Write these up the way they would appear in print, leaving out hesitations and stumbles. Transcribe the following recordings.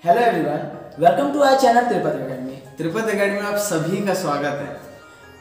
Hello everyone, welcome to our channel Tirupati academy. Tirupati academy में आप सभी का स्वागत है।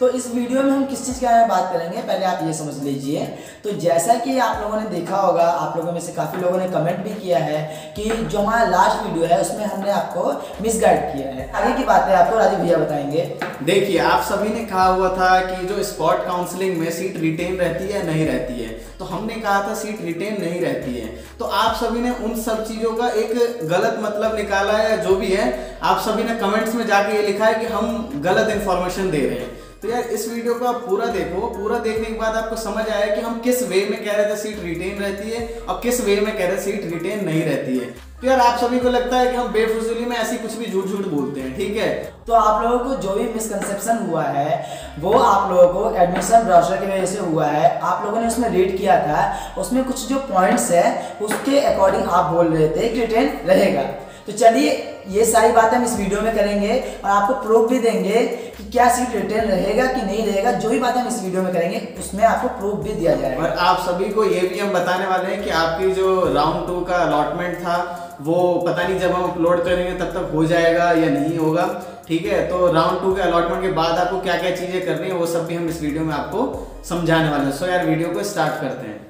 तो इस वीडियो में हम किस चीज़ के बारे में बात करेंगे, पहले आप ये समझ लीजिए। तो जैसा कि आप लोगों ने देखा होगा, आप लोगों में से काफ़ी लोगों ने कमेंट भी किया है कि जो हमारा लास्ट वीडियो है उसमें हमने आपको मिसगाइड किया है। आगे की बातें आपको राजीव भैया बताएंगे। देखिए, आप सभी ने कहा हुआ था कि जो स्पॉट काउंसलिंग में सीट रिटेन रहती है नहीं रहती है, तो हमने कहा था सीट रिटेन नहीं रहती है। तो आप सभी ने उन सब चीज़ों का एक गलत मतलब निकाला है। जो भी है, आप सभी ने कमेंट्स में जाके ये लिखा है कि हम गलत इन्फॉर्मेशन दे रहे हैं। तो यार, इस वीडियो को आप पूरा देखो। पूरा देखने के बाद आपको समझ आया कि हम किस वे में कह रहे थे सीट रिटेन रहती है और किस वे में कह रहे सीट रिटेन नहीं रहती है। तो यार, आप सभी को लगता है कि हम बेफुजूली में ऐसी कुछ भी झूठ बोलते हैं, ठीक है। तो आप लोगों को जो भी मिसकंसेप्शन हुआ है वो आप लोगों को एडमिशन ब्रोशर की वजह से हुआ है। आप लोगों ने उसमें रीड किया था, उसमें कुछ जो पॉइंट्स है उसके अकॉर्डिंग आप बोल रहे थे कि रिटेन रहेगा। तो चलिए, ये सारी बातें हम इस वीडियो में करेंगे और आपको प्रूफ भी देंगे कि क्या सीट रिटेन रहेगा कि नहीं रहेगा। जो भी बातें हम इस वीडियो में करेंगे उसमें आपको प्रूफ भी दिया जाएगा। और आप सभी को ये भी हम बताने वाले हैं कि आपकी जो राउंड 2 का अलॉटमेंट था वो पता नहीं जब हम अपलोड करेंगे तब तक हो जाएगा या नहीं होगा, ठीक है। तो राउंड 2 के अलॉटमेंट के बाद आपको क्या क्या चीजें करनी है वो सब भी हम इस वीडियो में आपको समझाने वाले हैं। सो यार, वीडियो को स्टार्ट करते हैं।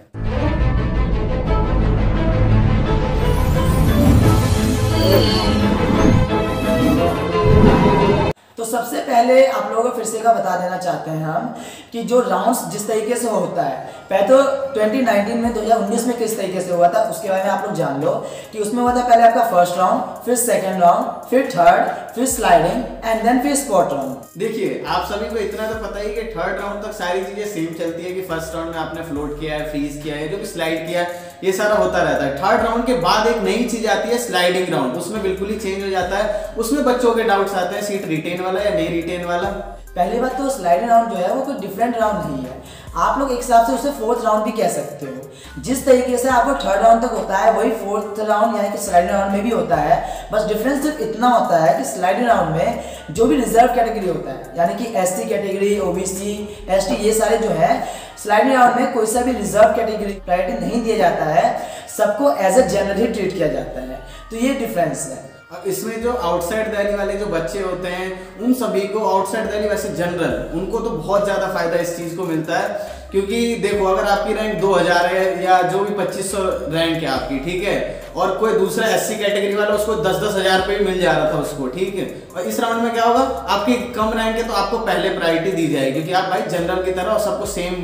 तो सबसे पहले आप लोगों को फिर से का बता देना चाहते हैं हम कि जो राउंड्स जिस तरीके से होता है, पहले तो 2019 में 2019 में किस तरीके से हुआ था उसके बारे में आप लोग जान लो कि उसमें हुआ था पहले आपका फर्स्ट राउंड, फिर सेकंड राउंड, फिर थर्ड, फिर स्लाइडिंग एंड देन फिर स्पॉट राउंड। देखिए, आप सभी को इतना तो पता ही कि थर्ड राउंड तक सारी चीजें सेम चलती है कि फर्स्ट राउंड में आपने फ्लोट किया है, फ्रीज किया है, जो भी स्लाइड किया है, ये सारा होता रहता है। थर्ड राउंड के बाद एक नई चीज आती है स्लाइडिंग राउंड। उसमें बिल्कुल ही चेंज हो जाता है। उसमें बच्चों के डाउट्स आते हैं सीट रिटेन वाला या नहीं रिटेन वाला। पहली बात तो स्लाइडिंग राउंड जो है वो कोई डिफरेंट राउंड नहीं है। आप लोग एक हिसाब से उसे फोर्थ राउंड भी कह सकते हो। जिस तरीके से आपको थर्ड राउंड तक होता है वही फोर्थ राउंड यानी कि स्लाइडिंग राउंड में भी होता है। बस डिफरेंस सिर्फ इतना होता है कि स्लाइडिंग राउंड में जो भी रिजर्व कैटेगरी होता है यानी कि एससी कैटेगरी, ओबीसी, एसटी, ये सारे जो है स्लाइडिंग राउंड में कोई सा भी रिजर्व कैटेगरी प्रायोरिटी नहीं दिया जाता है। सबको एज ए जनरल ही ट्रीट किया जाता है। तो ये डिफरेंस है। अब इसमें जो आउटसाइड दिल्ली वाले जो बच्चे होते हैं उन सभी को, आउटसाइड दिल्ली वैसे जनरल, उनको तो बहुत ज़्यादा फायदा इस चीज़ को मिलता है। क्योंकि देखो, अगर आपकी रैंक 2000 है या जो भी 2500 रैंक है आपकी, ठीक है, और कोई दूसरा एससी कैटेगरी वाला उसको 10-10 हज़ार रुपये मिल जा रहा था उसको, ठीक है। और इस राउंड में क्या होगा, आपकी कम रैंक है तो आपको पहले प्रायोरिटी दी जाएगी क्योंकि आप भाई जनरल की तरह और सबको सेम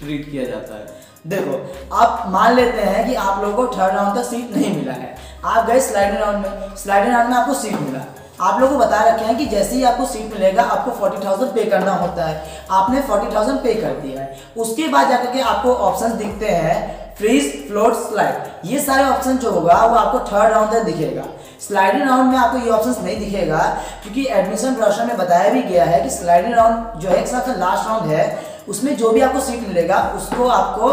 ट्रीट किया जाता है। देखो, आप मान लेते हैं कि आप लोगों को थर्ड राउंड तक सीट नहीं मिला है, आप गए स्लाइडिंग राउंड में, स्लाइडिंग राउंड में आपको सीट मिला। आप लोगों को बता रखे हैं कि जैसे ही आपको सीट मिलेगा आपको 40,000 पे करना होता है। आपने 40,000 पे कर दिया है। उसके बाद जाकर के आपको ऑप्शंस दिखते हैं फ्रीज, फ्लोट, स्लाइड। ये सारे ऑप्शन जो होगा वो आपको थर्ड राउंड तक दिखेगा। स्लाइडिंग राउंड में आपको ये ऑप्शंस नहीं दिखेगा क्योंकि एडमिशन ब्रोशर में बताया भी गया है कि स्लाइडिंग राउंड जो है एक सबसे लास्ट राउंड है, उसमें जो भी आपको सीट मिलेगा उसको आपको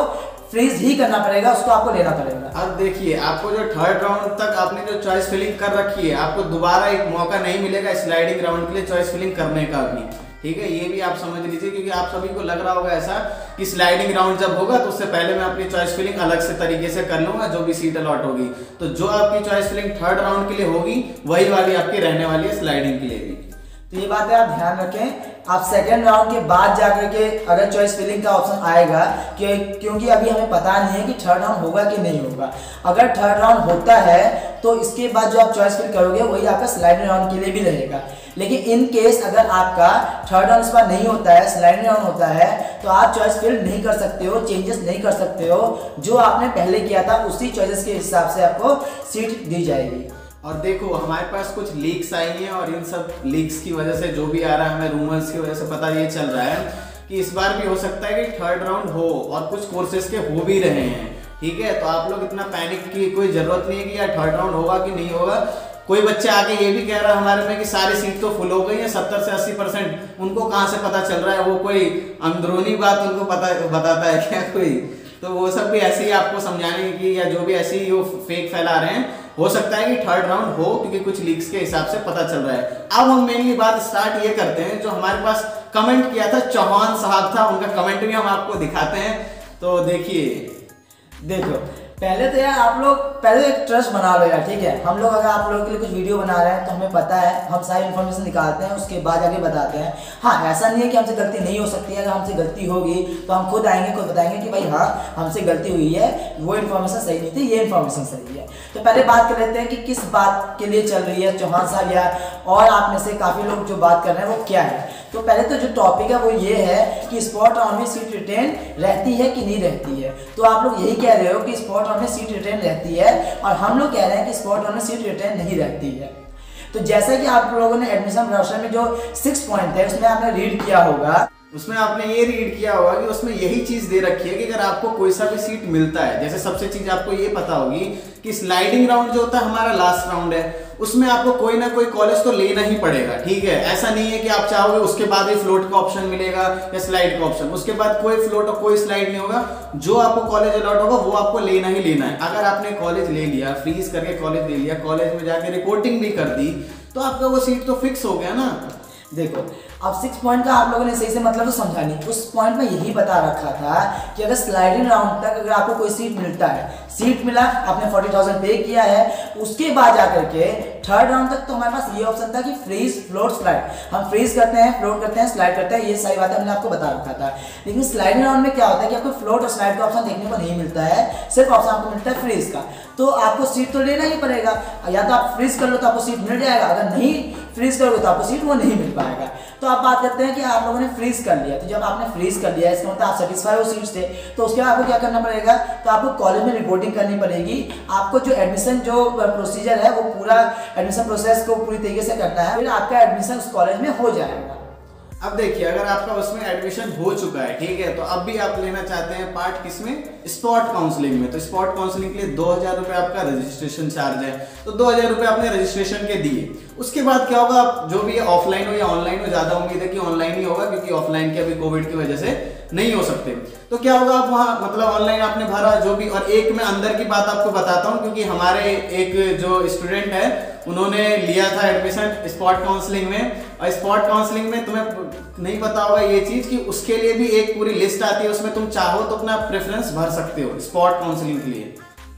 फ्रीज ही करना पड़ेगा, उसको आपको लेना पड़ेगा। अब देखिए, आपको जो थर्ड राउंड तक आपने जो चॉइस फिलिंग कर रखी है, आपको दोबारा एक मौका नहीं मिलेगा स्लाइडिंग राउंड के लिए चॉइस फिलिंग करने का भी, ठीक है। ये भी आप समझ लीजिए क्योंकि आप सभी को लग रहा होगा ऐसा कि स्लाइडिंग राउंड जब होगा तो उससे पहले मैं अपनी चॉइस फिलिंग अलग से तरीके से कर लूंगा जो भी सीट अलॉट होगी। तो जो आपकी चॉइस फिलिंग थर्ड राउंड के लिए होगी वही वाली आपकी रहने वाली है स्लाइडिंग के लिए भी। तो ये बातें आप ध्यान रखें। आप सेकेंड राउंड के बाद जाकर के अगर चॉइस फिलिंग का ऑप्शन आएगा क्योंकि अभी हमें पता नहीं है कि थर्ड राउंड होगा कि नहीं होगा। अगर थर्ड राउंड होता है तो इसके बाद जो आप चॉइस फिल करोगे वही आपका स्लाइडिंग राउंड के लिए भी रहेगा। लेकिन इन केस अगर आपका थर्ड राउंड इस बार नहीं होता है, स्लाइडिंग राउंड होता है, तो आप चॉइस फिल नहीं कर सकते हो, चेंजेस नहीं कर सकते हो। जो आपने पहले किया था उसी चॉइसेस के हिसाब से आपको सीट दी जाएगी। और देखो, हमारे पास कुछ लीक्स आई हैं और इन सब लीक्स की वजह से जो भी आ रहा है हमें रूमर्स की वजह से पता ये चल रहा है कि इस बार भी हो सकता है कि थर्ड राउंड हो और कुछ कोर्सेज के हो भी रहे हैं, ठीक है। तो आप लोग इतना पैनिक की कोई जरूरत नहीं है कि यार थर्ड राउंड होगा कि नहीं होगा। कोई बच्चे आके ये भी कह रहा है हमारे में कि सारी सीट तो फुल हो गई है 70 से 80%। उनको कहाँ से पता चल रहा है? वो कोई अंदरूनी बात उनको बताता है क्या कोई? तो वो सब भी ऐसे ही आपको समझाने की या जो भी ऐसे ही वो फेक फैला रहे हैं, हो सकता है कि थर्ड राउंड हो क्योंकि कुछ लीक्स के हिसाब से पता चल रहा है। अब हम मेनली बात स्टार्ट ये करते हैं, जो हमारे पास कमेंट किया था चौहान साहब था, उनका कमेंट भी हम आपको दिखाते हैं। तो देखिए, देखो पहले तो यार आप लोग पहले एक ट्रस्ट बना लो यार, ठीक है। हम लोग अगर आप लोगों के लिए कुछ वीडियो बना रहे हैं तो हमें पता है, हम सारी इन्फॉर्मेशन निकालते हैं, उसके बाद आगे बताते हैं। हाँ, ऐसा नहीं है कि हमसे गलती नहीं हो सकती है। अगर हमसे गलती होगी तो हम खुद आएंगे, खुद बताएंगे कि भाई हाँ हमसे गलती हुई है, वो इन्फॉर्मेशन सही नहीं थी, ये इन्फॉर्मेशन सही है। तो पहले बात कर लेते हैं कि किस बात के लिए चल रही है चौहान साहब यार, और आप में से काफ़ी लोग जो बात कर रहे हैं वो क्या है। तो पहले तो जो टॉपिक है वो ये है कि स्पॉट राउंड में सीट रिटेन रहती है कि नहीं रहती है। तो आप लोग यही कह रहे हो कि स्पॉट राउंड में सीट रिटेन रहती है, और हम लोग कह रहे हैं कि स्पॉट राउंड में सीट रिटेन नहीं रहती है। तो जैसा कि आप लोगों ने एडमिशन ब्राउज़र में जो 6 पॉइंट है उसमें आपने रीड किया होगा, उसमें आपने ये रीड किया होगा कि उसमें यही चीज दे रखी है कि अगर आपको कोई सा भी सीट मिलता है, जैसे सबसे चीज आपको ये पता होगी कि स्लाइडिंग राउंड जो होता है हमारा लास्ट राउंड है, उसमें आपको कोई ना कोई कॉलेज तो लेना ही पड़ेगा, ठीक है। ऐसा नहीं है कि आप चाहोगे उसके बाद ही फ्लोट का ऑप्शन मिलेगा या स्लाइड का ऑप्शन, उसके बाद कोई फ्लोट और कोई स्लाइड नहीं होगा। जो आपको कॉलेज अलॉट होगा वो आपको लेना ही लेना है। अगर आपने कॉलेज ले लिया, फ्रीज करके कॉलेज ले लिया, कॉलेज में जाके रिपोर्टिंग भी कर दी, तो आपका वो सीट तो फिक्स हो गया ना। देखो अब 6 पॉइंट का आप लोगों ने सही से मतलब तो समझा नहीं। उस पॉइंट में यही बता रखा था कि अगर स्लाइडिंग राउंड तक अगर आपको कोई सीट मिलता है, सीट मिला, आपने 40,000 पे किया है, उसके बाद जाकर के थर्ड राउंड तक तो हमारे पास ये ऑप्शन था कि फ्रीज, फ्लोट, स्लाइड। हम फ्रीज करते हैं, फ्लोट करते हैं, स्लाइड करते हैं, ये सारी बातें हमने आपको बता रखा था। लेकिन स्लाइडिंग राउंड में क्या होता है कि आपको फ्लोट और स्लाइड का ऑप्शन देखने को नहीं मिलता है, सिर्फ ऑप्शन आपको मिलता है फ्रीज का। तो आपको सीट तो लेना ही पड़ेगा, या तो आप फ्रीज कर लो तो आपको सीट मिल जाएगा, अगर नहीं फ्रीज करोगे तो आपको सीट वो नहीं मिल पाएगा। तो आप बात करते हैं कि आप लोगों ने फ्रीज कर लिया, तो जब आपने फ्रीज कर लिया इसका मतलब आप सेटिस्फाई हो सीट से, तो उसके बाद आपको क्या करना पड़ेगा, तो आपको कॉलेज में रिपोर्टिंग करनी पड़ेगी। आपको जो एडमिशन जो प्रोसीजर है वो पूरा एडमिशन प्रोसेस को पूरी तरीके से करना है, फिर आपका एडमिशन उस कॉलेज में हो जाएगा। अब देखिए, अगर आपका उसमें एडमिशन हो चुका है, ठीक है, तो अब भी आप लेना चाहते हैं पार्ट किसमें, स्पॉट काउंसलिंग में। तो स्पॉट काउंसलिंग के लिए 2000 रुपये आपका रजिस्ट्रेशन चार्ज है, तो 2000 रुपये आपने रजिस्ट्रेशन के दिए। उसके बाद क्या होगा, आप जो भी है ऑफलाइन हो या ऑनलाइन हो, ज्यादा उम्मीद है कि ऑनलाइन ही होगा क्योंकि ऑफलाइन के अभी कोविड की वजह से नहीं हो सकते। तो क्या होगा, आप वहाँ मतलब ऑनलाइन आपने भरा जो भी, और एक मैं अंदर की बात आपको बताता हूँ क्योंकि हमारे एक जो स्टूडेंट है उन्होंने लिया था एडमिशन स्पॉट काउंसलिंग में, और स्पॉट काउंसलिंग में तुम्हें नहीं पता होगा ये चीज कि उसके लिए भी एक पूरी लिस्ट आती है, उसमें तुम चाहो तो अपना प्रेफरेंस भर सकते हो स्पॉट काउंसलिंग के लिए,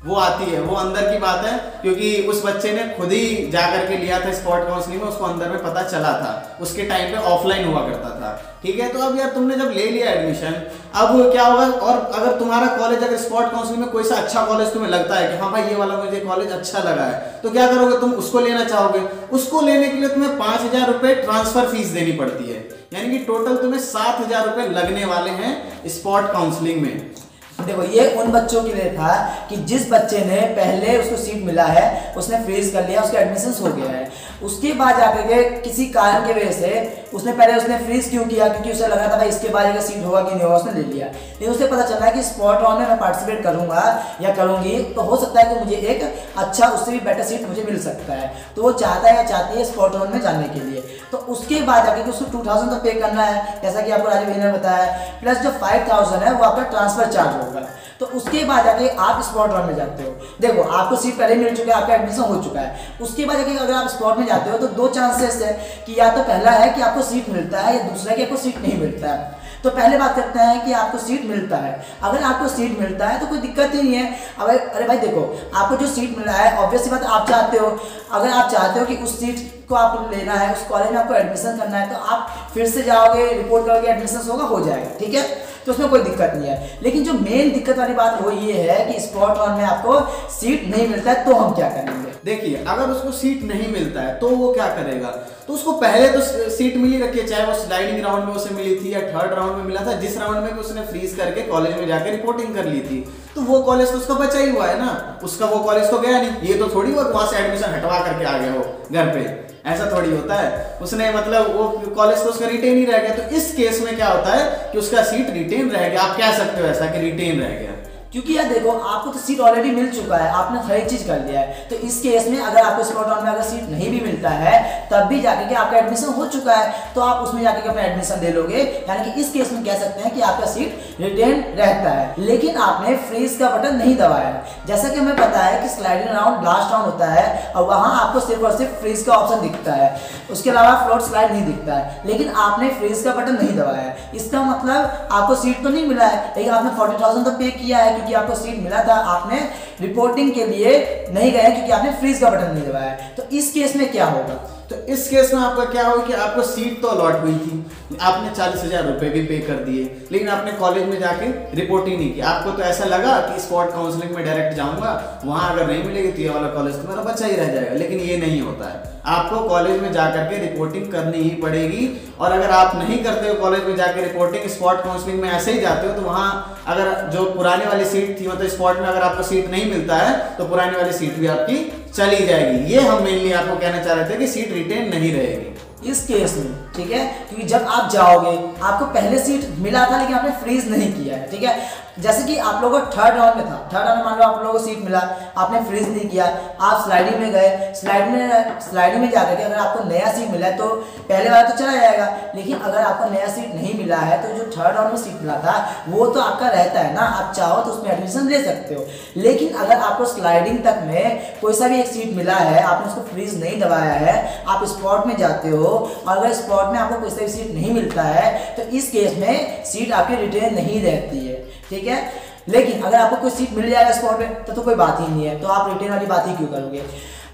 वो आती है, वो अंदर की बात है क्योंकि उस बच्चे ने खुद ही जाकर के लिया था स्पॉट काउंसलिंग में, उसको अंदर में पता चला था, उसके टाइम पे ऑफलाइन हुआ करता था, ठीक है। तो अब यार तुमने जब ले लिया एडमिशन, अब क्या होगा, और अगर तुम्हारा कॉलेज अगर स्पॉट काउंसलिंग में कोई सा अच्छा कॉलेज तुम्हें लगता है कि हाँ भाई ये वाला मुझे कॉलेज अच्छा लगा है, तो क्या करोगे, तुम उसको लेना चाहोगे। उसको लेने के लिए तुम्हें 5000 रुपये ट्रांसफर फीस देनी पड़ती है, यानी कि टोटल तुम्हें 7000 रुपये लगने वाले हैं स्पॉट काउंसलिंग में। देखो ये उन बच्चों के लिए था कि जिस बच्चे ने पहले उसको सीट मिला है, उसने फ्रीज कर लिया, उसका एडमिशन हो गया है, उसके बाद जाकर के किसी कारण की वजह से उसने पहले फ्रीज क्यों किया, क्योंकि उसे लगा था भाई इसके बाद अगर सीट होगा कि नहीं होगा, उसने ले लिया। लेकिन उसे पता चला है कि स्पॉट राउंड में मैं पार्टिसिपेट करूंगा या करूंगी तो हो सकता है कि मुझे एक अच्छा, उससे भी बेटर सीट मुझे मिल सकता है, तो वो चाहता है या चाहती है स्पॉट राउंड में जाने के लिए। तो उसके बाद जाकर उसको 2000 तो पे करना है, जैसा कि आपको राजीव भैया ने बताया, प्लस जो 5000 है वो आपका ट्रांसफर चार्ज होगा। तो उसके बाद जाके आप स्पॉट राउंड में जाते हो। देखो आपको सीट पहले मिल चुका है, आपका एडमिशन हो चुका है, उसके बाद जाके अगर आप स्पॉट में जाते हो तो 2 चांसेस है कि या तो पहला है कि आपको सीट मिलता है, या दूसरा है कि आपको सीट नहीं मिलता है। तो पहले बात करते हैं कि आपको सीट मिलता है। अगर आपको सीट मिलता है तो कोई दिक्कत ही नहीं है। अरे भाई देखो, आपको जो सीट मिला है ऑब्वियसली बात आप चाहते हो, अगर आप चाहते हो कि उस सीट को आपको लेना है, उस कॉलेज में आपको एडमिशन करना है, तो आप फिर से जाओगे, रिपोर्ट करोगे, एडमिशन होगा, हो जाएगा, ठीक है, तो उसमें कोई दिक्कत नहीं है। लेकिन जो मेन दिक्कत वाली बात वो ये है कि स्पॉट राउंड में आपको सीट नहीं मिलता है, तो हम क्या करेंगे। देखिए अगर उसको सीट नहीं मिलता है तो वो क्या करेगा, तो उसको पहले तो सीट मिली रखी है, चाहे वो स्लाइडिंग राउंड में उसे मिली थी या थर्ड राउंड में मिला था, जिस राउंड में भी उसने फ्रीज करके कॉलेज में जाकर रिपोर्टिंग कर ली थी, तो वो कॉलेज तो उसका बचा ही हुआ है ना, उसका वो कॉलेज तो गया नहीं। ये तो थोड़ी वो वहां से एडमिशन हटवा करके आ गया हो घर पे, ऐसा थोड़ी होता है। उसने मतलब वो कॉलेज तो उसका रिटेन ही रह गया। तो इस केस में क्या होता है कि उसका सीट रिटेन रह गया। आप कह सकते हो ऐसा कि रिटेन रह गया, क्योंकि यार देखो आपको तो सीट ऑलरेडी मिल चुका है, आपने हर एक चीज कर लिया है। तो इस केस में अगर आपको स्पॉट राउंड में अगर सीट नहीं भी मिलता है तब भी जाके आपका एडमिशन हो चुका है, तो आप उसमें जाके अपना एडमिशन ले लोगे। यानी कि इस केस में कह सकते हैं कि आपका सीट रिटेन रहता है, लेकिन आपने फ्रीज का बटन नहीं दबाया है। जैसा कि हमें पता है कि स्लाइडिंग राउंड लास्ट राउंड होता है और वहां आपको सिर्फ और सिर्फ फ्रीज का ऑप्शन दिखता है, उसके अलावा फ्लोट स्लाइड नहीं दिखता है, लेकिन आपने फ्रीज का बटन नहीं दबाया है। इसका मतलब आपको सीट तो नहीं मिला है, लेकिन आपने 40,000 तो पे किया है, क्योंकि आपको सीट मिला था, आपने रिपोर्टिंग के लिए नहीं गए क्योंकि आपने फ्रीज का बटन नहीं दबाया। तो इस केस में क्या होगा? तो इस केस में आपका क्या होगा कि आपको सीट तो अलॉट हुई थी, आपने 40,000 रुपए भी पे कर दिए, लेकिन आपने कॉलेज में जाके रिपोर्ट ही नहीं की। आपको तो ऐसा लगा कि स्पॉट काउंसलिंग में डायरेक्ट जाऊंगा, वहां अगर नहीं मिलेगी तो ये वाला कॉलेज तो मेरा बच्चा ही रह जाएगा, लेकिन ये नहीं होता है। आपको कॉलेज में जाकर के रिपोर्टिंग करनी ही पड़ेगी, और अगर आप नहीं करते हो कॉलेज में जाके रिपोर्टिंग, स्पॉट काउंसलिंग में ऐसे ही जाते हो, तो वहां अगर जो पुरानी वाली सीट थी, मतलब स्पॉट में अगर आपको सीट नहीं मिलता है तो पुरानी वाली सीट भी आपकी चली जाएगी। ये हम मेनली आपको कहना चाह रहे थे कि सीट रिटेन नहीं रहेगी इस केस में, ठीक है। क्योंकि जब आप जाओगे आपको पहले सीट मिला था लेकिन आपने फ्रीज नहीं किया है, ठीक है। जैसे कि आप लोगों को थर्ड राउंड में था, थर्ड राउंड में मान लो आप लोगों को सीट मिला, आपने फ्रीज नहीं किया, आप स्लाइडिंग में गए, स्लाइडिंग में जाकर के अगर आपको नया सीट मिला है तो पहले वाला तो चला जाएगा, लेकिन अगर आपको नया सीट नहीं मिला है तो जो थर्ड राउंड में सीट मिला था वो तो आपका रहता है ना, आप चाहो तो उसमें एडमिशन ले सकते हो। लेकिन अगर आपको स्लाइडिंग तक में कोई सा भी एक सीट मिला है, आपने उसको फ्रीज नहीं दबाया है, आप स्पॉट में जाते हो और अगर स्पॉट में आपको कोई सा भी सीट नहीं मिलता है तो इस केस में सीट आपकी रिटेन नहीं रहती है, ठीक है। लेकिन अगर आपको कोई सीट मिल जाएगा स्पॉट में तो कोई बात ही नहीं है, तो आप रिटेन वाली बात ही क्यों करोगे।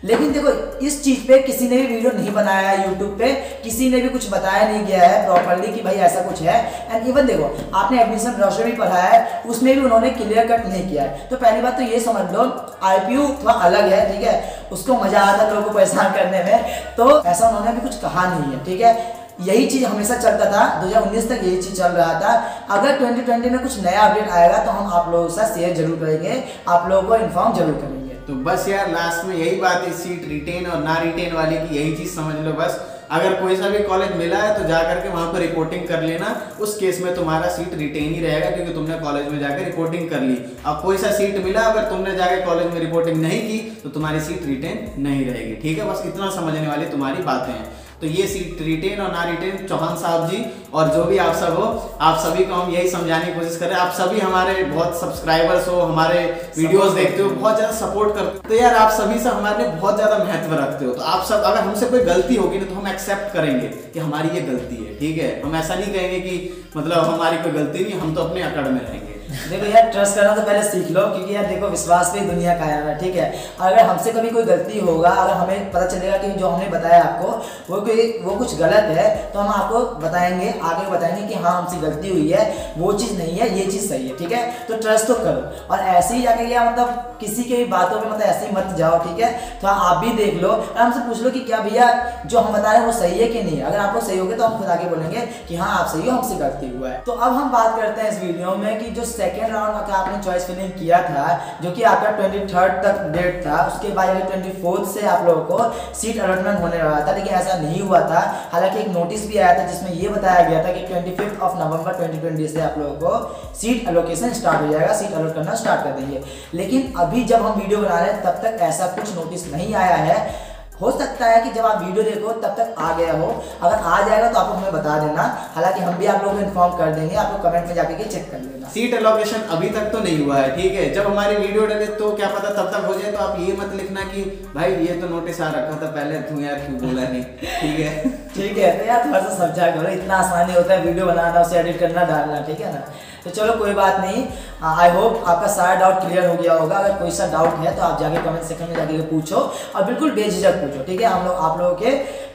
लेकिन देखो इस चीज पे किसी ने भी वीडियो नहीं बनाया है, यूट्यूब पे किसी ने भी कुछ बताया नहीं गया है प्रॉपर्ली कि भाई ऐसा कुछ है। एंड इवन देखो आपने एडमिशन ब्रोशर भी पढ़ा है, उसमें भी उन्होंने क्लियर कट नहीं किया है। तो पहली बात तो ये समझ लो IPU थोड़ा अलग है, ठीक है, उसको मजा आता है लोगों को परेशान करने में, तो ऐसा उन्होंने भी कुछ कहा नहीं है, ठीक है। यही चीज हमेशा चलता था, 2019 तक यही चीज चल रहा था। अगर 2020 में कुछ नया अपडेट आएगा तो हम आप लोगों के साथ शेयर जरूर करेंगे, आप लोगों को इन्फॉर्म जरूर करेंगे। तो बस यार लास्ट में यही बात है, सीट रिटेन और ना रिटेन वाले की यही चीज समझ लो बस। अगर कोई सा भी कॉलेज मिला है तो जाकर के वहां पर रिपोर्टिंग कर लेना, उस केस में तुम्हारा सीट रिटेन ही रहेगा क्योंकि तुमने कॉलेज में जाकर रिपोर्टिंग कर ली। अब कोई सा सीट मिला अगर तुमने जाकर कॉलेज में रिपोर्टिंग नहीं की तो तुम्हारी सीट रिटेन नहीं रहेगी, ठीक है। बस इतना समझने वाली तुम्हारी बातें हैं। तो ये सीट रिटेन और ना रिटेन चौहान साहब जी और जो भी आप सब हो, आप सभी को हम यही समझाने की कोशिश कर रहे हैं। आप सभी हमारे बहुत सब्सक्राइबर्स हो, हमारे वीडियोस देखते हो, बहुत ज्यादा सपोर्ट करते हो, तो यार आप सभी से हमारे बहुत ज्यादा महत्व रखते हो। तो आप सब अगर हमसे कोई गलती होगी ना तो हम एक्सेप्ट करेंगे कि हमारी ये गलती है, ठीक है। हम ऐसा नहीं कहेंगे कि मतलब हमारी कोई गलती नहीं, हम तो अपने अकड़ में रहेंगे। देखो यार ट्रस्ट करना तो पहले सीख लो, क्योंकि यार देखो विश्वास पे दुनिया कायम है, ठीक है। अगर हमसे कभी कोई गलती होगा, अगर हमें पता चलेगा कि जो हमने बताया आपको वो कुछ गलत है तो हम आपको बताएंगे, आगे बताएंगे कि हाँ हमसे गलती हुई है, वो चीज़ नहीं है, ये चीज़ सही है, ठीक है। तो ट्रस्ट तो करो और ऐसे ही जाके या मतलब किसी की भी बातों में मतलब ऐसे ही मत जाओ, ठीक है। तो आप भी देख लो और हमसे पूछ लो कि क्या भैया जो हम बता रहे हैं वो सही है कि नहीं। अगर आप लोग सही होगे तो हम खुद आके बोलेंगे कि हाँ आप सही हो, हमसे गलती हुआ है। तो अब हम बात करते हैं इस वीडियो में कि जो सेकेंड राउंड का आपने चॉइस फिलिंग किया था, जो कि आपका 23 तक डेट था, उसके बाद 24 से आप लोगों को सीट अलॉटमेंट होने वाला था, लेकिन ऐसा नहीं हुआ था। हालांकि एक नोटिस भी आया था जिसमें ये बताया गया था कि 25 नवंबर 2020 से आप लोगों को सीट एलोकेशन स्टार्ट हो जाएगा, सीट अलॉट करना स्टार्ट कर देंगे। लेकिन अभी जब हम वीडियो बना रहे हैं तब तक ऐसा कुछ नोटिस नहीं आया है। हो सकता है कि जब आप वीडियो देखो तब तक आ गया हो, अगर आ जाएगा तो आप हमें बता देना। हालांकि हम भी आप लोगों को इन्फॉर्म कर देंगे, आप लोग कमेंट में जाके के चेक कर लेना। सीट एलोकेशन अभी तक तो नहीं हुआ है, ठीक है। जब हमारी वीडियो डले तो क्या पता तब तक हो जाए। तो आप ये मत लिखना कि भाई ये तो नोटिस आ रखा था पहले, तू यार क्यों बोला नहीं, ठीक है। ठीक है, तो यार थोड़ा सा समझा करो, इतना आसानी होता है वीडियो बनाना, उसे एडिट करना, डालना, ठीक है ना। तो चलो कोई बात नहीं, आई होप आपका सारा डाउट क्लियर हो गया होगा। अगर कोई सा डाउट है तो आप जाके कमेंट सेक्शन में जाके पूछो और बिल्कुल बेझिझक पूछो, ठीक है। हम लोग आप लोगों के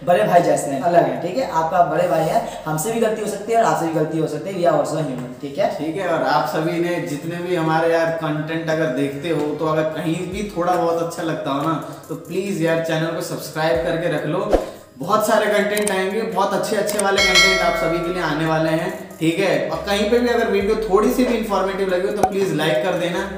बड़े भाई जैसे हैं, अलग है, ठीक है। आपका बड़े भाई है, हमसे भी गलती हो सकती है और आपसे भी गलती हो सकती है, वी आर आल्सो ह्यूमन, ठीक है। ठीक है, और आप सभी ने जितने भी हमारे यार कंटेंट अगर देखते हो तो अगर कहीं भी थोड़ा बहुत अच्छा लगता हो ना तो प्लीज यार चैनल को सब्सक्राइब करके रख लो। बहुत सारे कंटेंट आएंगे, बहुत अच्छे वाले कंटेंट आप सभी के लिए आने वाले हैं, ठीक है। और कहीं पे भी अगर वीडियो थोड़ी सी भी इंफॉर्मेटिव लगी हो तो प्लीज लाइक कर देना।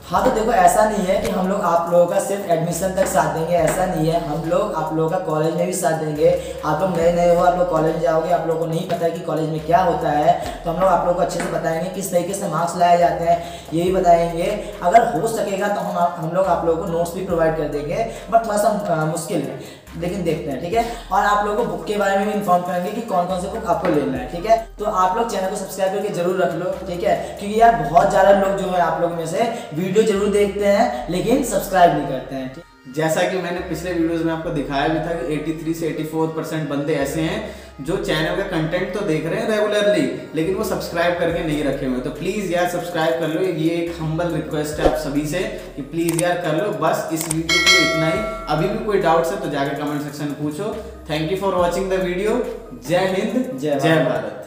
हाँ तो देखो ऐसा नहीं है कि हम लोग आप लोगों का सिर्फ एडमिशन तक साथ देंगे, ऐसा नहीं है। हम लोग आप लोगों का कॉलेज में भी साथ देंगे। आप लोग नए हो, आप लोग कॉलेज में जाओगे, आप लोगों को नहीं पता है कि कॉलेज में क्या होता है, तो हम लोग आप लोगों को अच्छे से बताएंगे किस तरीके से मार्क्स लाए जाते हैं, ये भी बताएंगे। अगर हो सकेगा तो हम लोग आप लोगों को नोट्स भी प्रोवाइड कर देंगे, बट थोड़ा सा मुश्किल है, लेकिन देखते हैं, ठीक है। और आप लोगों को बुक के बारे में भी इन्फॉर्म करेंगे कि कौन कौन से बुक आपको लेना है, ठीक है। तो आप लोग चैनल को सब्सक्राइब करके जरूर रख लो, ठीक है, क्योंकि यार बहुत ज़्यादा लोग जो है आप लोग में से वीडियो जरूर देखते हैं लेकिन सब्सक्राइब नहीं करते हैं। जैसा कि मैंने पिछले वीडियोस में आपको दिखाया भी था कि 83 से 84% बंदे ऐसे हैं जो चैनल का कंटेंट तो देख रहे हैं रेगुलरली, लेकिन वो सब्सक्राइब करके नहीं रखे हुए। तो प्लीज़ यार सब्सक्राइब कर लो, ये एक हम्बल रिक्वेस्ट है आप सभी से कि प्लीज़ यार कर लो। बस इस वीडियो के लिए इतना ही। अभी भी कोई डाउट्स है तो जाकर कमेंट सेक्शन में पूछो। Thank you for watching the video. जय हिंद, जय भारत।